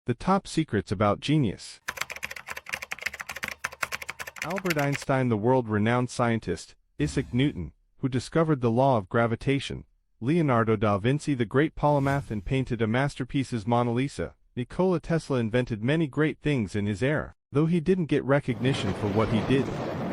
The top secrets about genius. Albert Einstein, the world-renowned scientist, Isaac Newton, who discovered the law of gravitation, Leonardo da Vinci, the great polymath and painted a masterpiece's Mona Lisa, Nikola Tesla invented many great things in his era, though he didn't get recognition for what he did.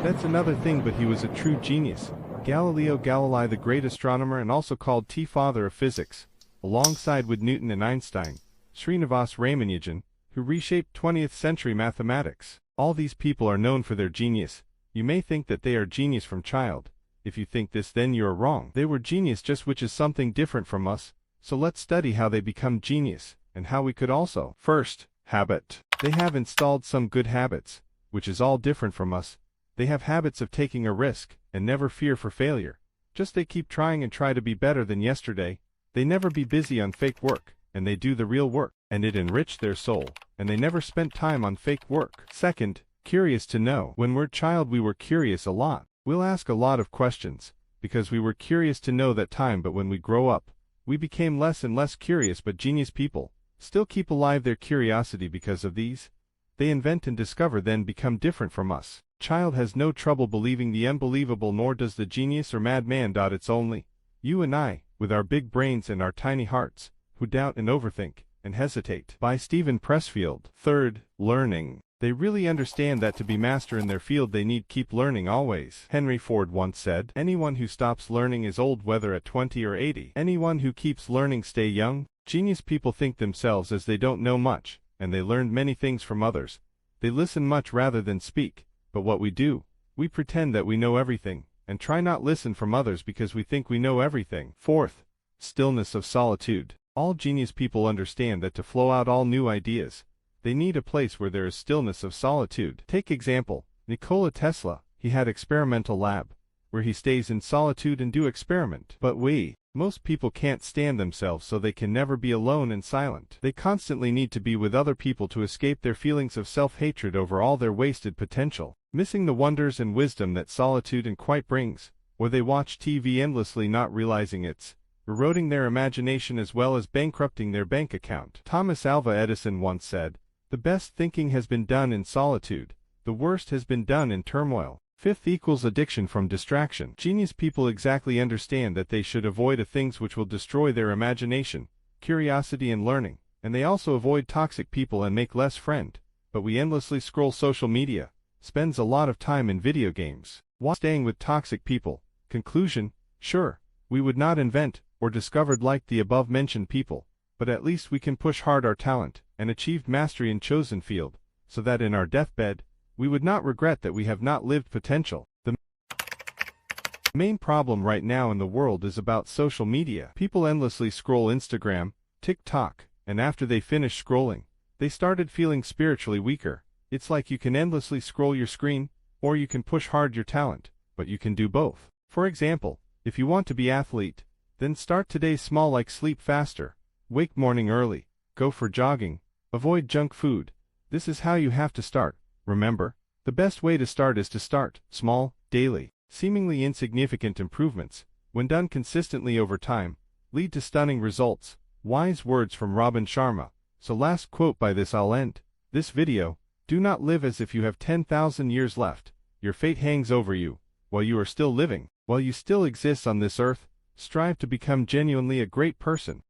That's another thing, but he was a true genius. Galileo Galilei, the great astronomer and also called the father of physics, alongside with Newton and Einstein, Srinivas Ramanujan, who reshaped 20th century mathematics. All these people are known for their genius. You may think that they are genius from child. If you think this, then you are wrong. They were genius, just which is something different from us. So let's study how they become genius, and how we could also. First, habit. They have installed some good habits, which is all different from us. They have habits of taking a risk, and never fear for failure. Just they keep trying and try to be better than yesterday. They never be busy on fake work, and they do the real work, and it enriched their soul, and they never spent time on fake work. Second, curious to know. When we're a child, we were curious a lot. We'll ask a lot of questions, because we were curious to know that time, but when we grow up, we became less and less curious. But genius people still keep alive their curiosity because of these. They invent and discover, then become different from us. Child has no trouble believing the unbelievable, nor does the genius or madman. It's only you and I, with our big brains and our tiny hearts, who doubt and overthink and hesitate. By Stephen Pressfield. Third, learning. They really understand that to be master in their field they need keep learning always. Henry Ford once said, "Anyone who stops learning is old, whether at 20 or 80. Anyone who keeps learning stay young." Genius people think themselves as they don't know much, and they learned many things from others. They listen much rather than speak, but what we do, we pretend that we know everything, and try not listen from others because we think we know everything. Fourth, stillness of solitude. All genius people understand that to flow out all new ideas, they need a place where there is stillness of solitude. Take example, Nikola Tesla. He had experimental lab, where he stays in solitude and do experiment. But most people can't stand themselves, so they can never be alone and silent. They constantly need to be with other people to escape their feelings of self-hatred over all their wasted potential, missing the wonders and wisdom that solitude and quiet brings. Or they watch TV endlessly, not realizing it's eroding their imagination as well as bankrupting their bank account. Thomas Alva Edison once said, "The best thinking has been done in solitude. The worst has been done in turmoil." Fifth equals addiction from distraction. Genius people exactly understand that they should avoid the things which will destroy their imagination, curiosity and learning, and they also avoid toxic people and make less friend. But we endlessly scroll social media, spends a lot of time in video games, while staying with toxic people. Conclusion, sure, we would not invent or discovered like the above-mentioned people, but at least we can push hard our talent and achieve mastery in chosen field, so that in our deathbed, we would not regret that we have not lived potential. The main problem right now in the world is about social media. People endlessly scroll Instagram, TikTok, and after they finish scrolling, they started feeling spiritually weaker. It's like you can endlessly scroll your screen, or you can push hard your talent, but you can do both. For example, if you want to be athlete, then start today small, like sleep faster, wake morning early, go for jogging, avoid junk food. This is how you have to start. Remember, the best way to start is to start small, daily. Seemingly insignificant improvements, when done consistently over time, lead to stunning results. Wise words from Robin Sharma. So last quote, by this I'll end this video. Do not live as if you have 10,000 years left. Your fate hangs over you while you are still living. While you still exist on this earth, strive to become genuinely a great person.